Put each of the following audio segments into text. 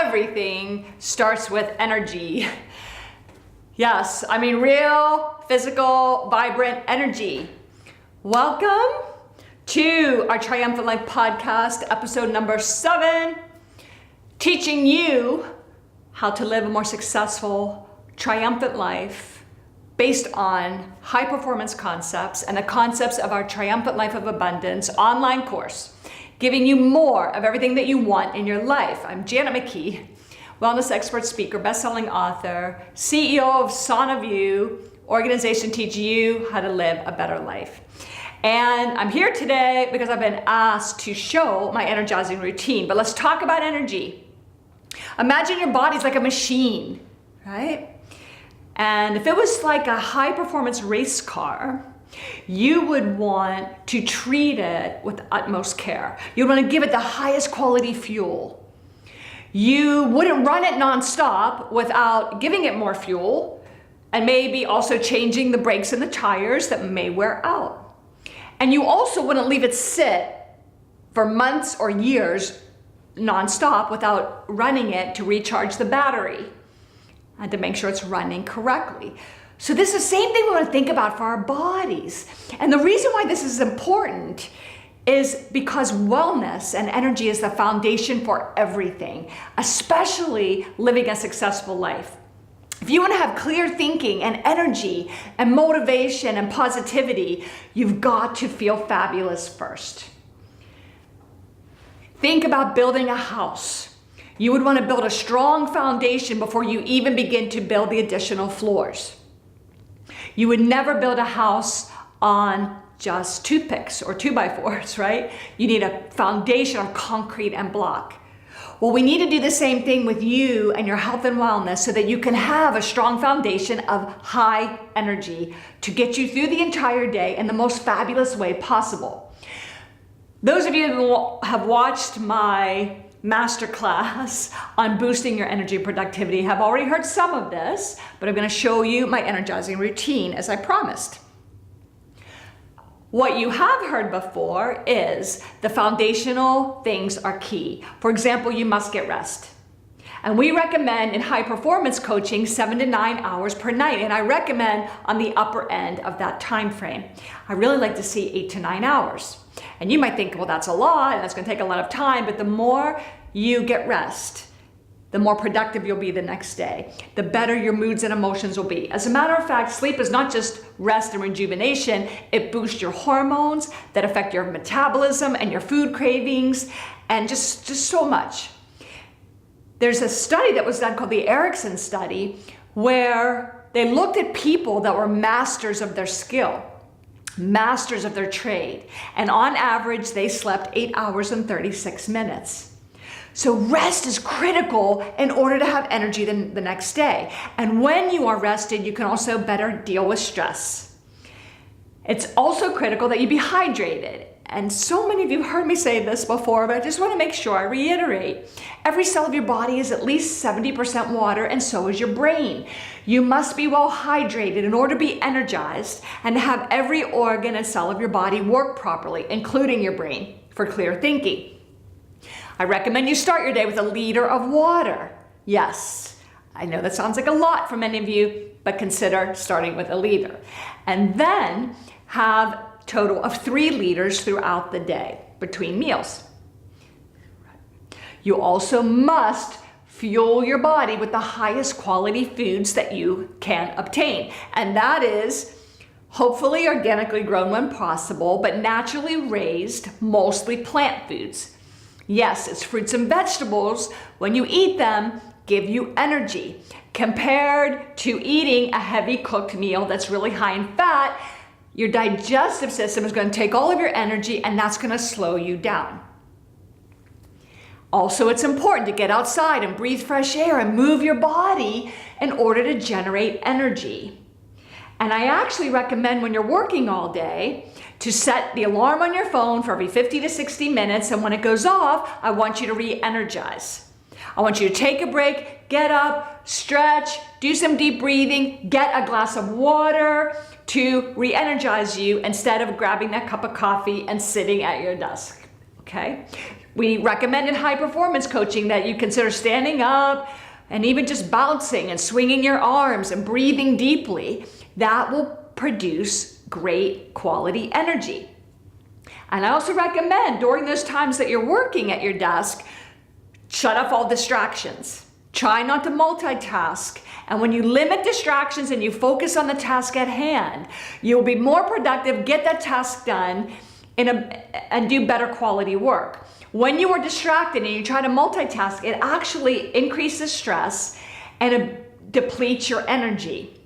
everything starts with energy. Yes, I mean real, physical, vibrant energy. Welcome to our Triumphant Life podcast, episode number 7, teaching you how to live a more successful, triumphant life based on high performance concepts and the concepts of our Triumphant Life of Abundance online course, giving you more of everything that you want in your life. I'm Janet McKee, wellness expert, speaker, best-selling author, CEO of Sauna View, organization teach you how to live a better life. And I'm here today because I've been asked to show my energizing routine, but let's talk about energy. Imagine your body's like a machine, right? And if it was like a high performance race car, you would want to treat it with utmost care. You'd want to give it the highest quality fuel. You wouldn't run it nonstop without giving it more fuel and maybe also changing the brakes and the tires that may wear out. And you also wouldn't leave it sit for months or years nonstop without running it to recharge the battery and to make sure it's running correctly. So this is the same thing we want to think about for our bodies. And the reason why this is important is because wellness and energy is the foundation for everything, especially living a successful life. If you want to have clear thinking and energy and motivation and positivity, you've got to feel fabulous first. Think about building a house. You would want to build a strong foundation before you even begin to build the additional floors. You would never build a house on just toothpicks or 2x4s, right? You need a foundation of concrete and block. Well, we need to do the same thing with you and your health and wellness so that you can have a strong foundation of high energy to get you through the entire day in the most fabulous way possible. Those of you who have watched my masterclass on boosting your energy productivity have already heard some of this, but I'm going to show you my energizing routine as I promised. What you have heard before is the foundational things are key. For example, you must get rest. And we recommend in high performance coaching 7 to 9 hours per night. And I recommend on the upper end of that time frame. I really like to see 8 to 9 hours. And you might think, well, that's a lot and that's going to take a lot of time. But the more you get rest, the more productive you'll be the next day, the better your moods and emotions will be. As a matter of fact, sleep is not just rest and rejuvenation, it boosts your hormones that affect your metabolism and your food cravings and just so much. There's a study that was done called the Erickson Study where they looked at people that were masters of their skill, masters of their trade, and on average they slept 8 hours and 36 minutes. So rest is critical in order to have energy the next day. And when you are rested, you can also better deal with stress. It's also critical that you be hydrated. And so many of you have heard me say this before, but I just want to make sure I reiterate. Every cell of your body is at least 70% water, and so is your brain. You must be well hydrated in order to be energized and to have every organ and cell of your body work properly, including your brain, for clear thinking. I recommend you start your day with a liter of water. Yes, I know that sounds like a lot for many of you, but consider starting with a liter. And then have a total of 3 liters throughout the day between meals. You also must fuel your body with the highest quality foods that you can obtain. And that is hopefully organically grown when possible, but naturally raised, mostly plant foods. Yes, it's fruits and vegetables. When you eat them, give you energy. Compared to eating a heavy cooked meal that's really high in fat, your digestive system is going to take all of your energy and that's going to slow you down. Also, it's important to get outside and breathe fresh air and move your body in order to generate energy. And I actually recommend when you're working all day to set the alarm on your phone for every 50 to 60 minutes, and when it goes off, I want you to re-energize. I want you to take a break, get up, stretch, do some deep breathing, get a glass of water to re-energize you instead of grabbing that cup of coffee and sitting at your desk, okay? We recommend in high performance coaching that you consider standing up and even just bouncing and swinging your arms and breathing deeply. That will produce great quality energy. And I also recommend during those times that you're working at your desk, shut off all distractions. Try not to multitask. And when you limit distractions and you focus on the task at hand, you'll be more productive, get that task done, and do better quality work. When you are distracted and you try to multitask, it actually increases stress and it depletes your energy.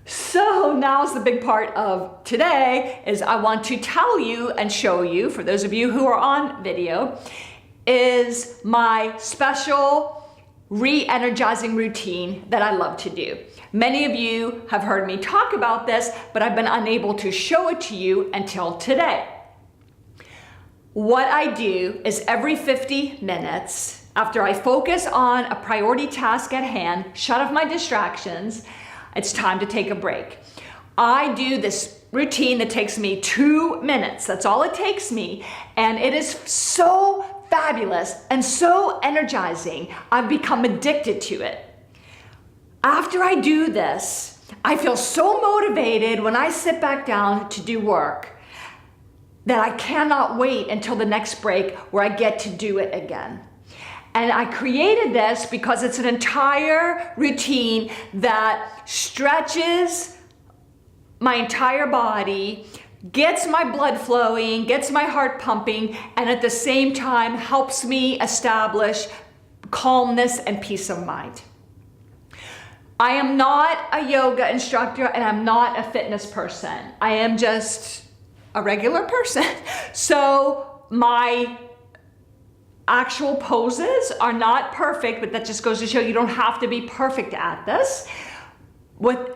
So now's the big part of today is I want to tell you and show you, for those of you who are on video, is my special re-energizing routine that I love to do. Many of you have heard me talk about this, but I've been unable to show it to you until today. What I do is every 50 minutes, after I focus on a priority task at hand, shut off my distractions, it's time to take a break. I do this routine that takes me 2 minutes. That's all it takes me. And it is so fabulous and so energizing. I've become addicted to it. After I do this, I feel so motivated when I sit back down to do work that I cannot wait until the next break where I get to do it again. And I created this because it's an entire routine that stretches my entire body, gets my blood flowing, gets my heart pumping, and at the same time helps me establish calmness and peace of mind. I am not a yoga instructor and I'm not a fitness person. I am just a regular person. So my actual poses are not perfect, but that just goes to show you don't have to be perfect at this,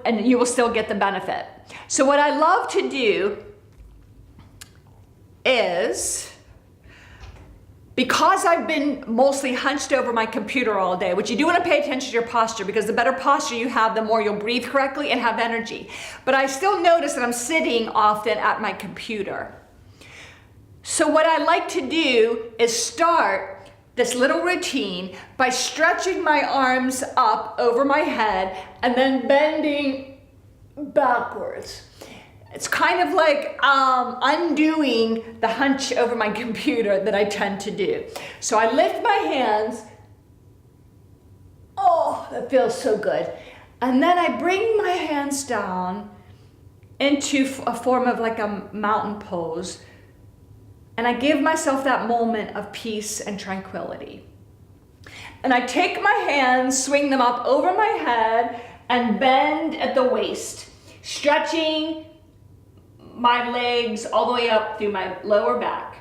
and you will still get the benefit. So what I love to do is, because I've been mostly hunched over my computer all day, which you do want to pay attention to your posture, because the better posture you have, the more you'll breathe correctly and have energy. But I still notice that I'm sitting often at my computer. So what I like to do is start this little routine by stretching my arms up over my head and then bending backwards. It's kind of like undoing the hunch over my computer that I tend to do. So I lift my hands. Oh, that feels so good. And then I bring my hands down into a form of like a mountain pose. And I give myself that moment of peace and tranquility. And I take my hands, swing them up over my head, and bend at the waist, stretching my legs all the way up through my lower back.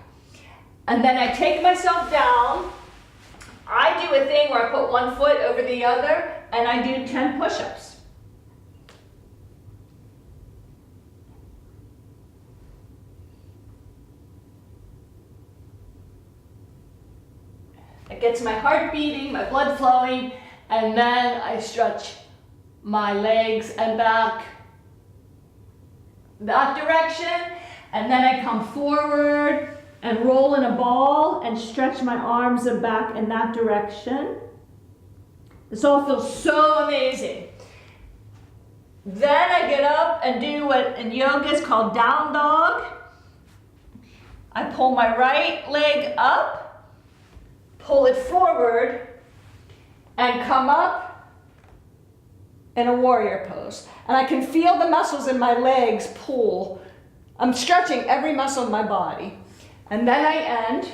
And then I take myself down. I do a thing where I put one foot over the other and I do 10 push-ups. It gets my heart beating, my blood flowing, and then I stretch my legs and back that direction, and then I come forward and roll in a ball and stretch my arms and back in that direction. This all feels so amazing. Then I get up and do what in yoga is called down dog. I pull my right leg up, pull it forward, and come up in a warrior pose. And I can feel the muscles in my legs pull. I'm stretching every muscle in my body. And then I end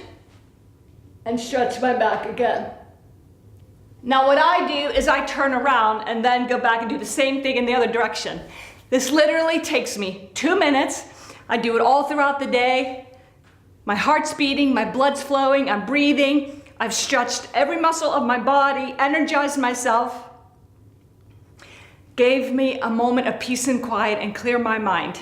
and stretch my back again. Now what I do is I turn around and then go back and do the same thing in the other direction. This literally takes me 2 minutes. I do it all throughout the day. My heart's beating, my blood's flowing, I'm breathing. I've stretched every muscle of my body, energized myself. Gave me a moment of peace and quiet and clear my mind.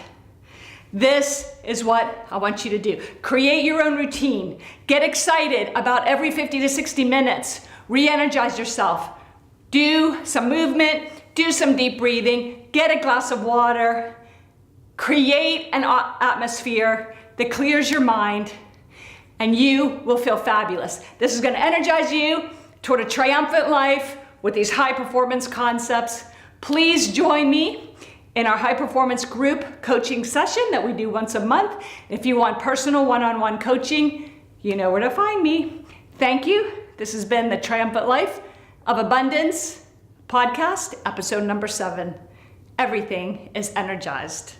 This is what I want you to do. Create your own routine. Get excited about every 50 to 60 minutes. Re-energize yourself. Do some movement, do some deep breathing, get a glass of water. Create an atmosphere that clears your mind and you will feel fabulous. This is going to energize you toward a triumphant life with these high performance concepts. Please join me in our high performance group coaching session that we do once a month. If you want personal one-on-one coaching, you know where to find me. Thank you. This has been the Triumphant Life of Abundance podcast, episode number 7. Everything is energized.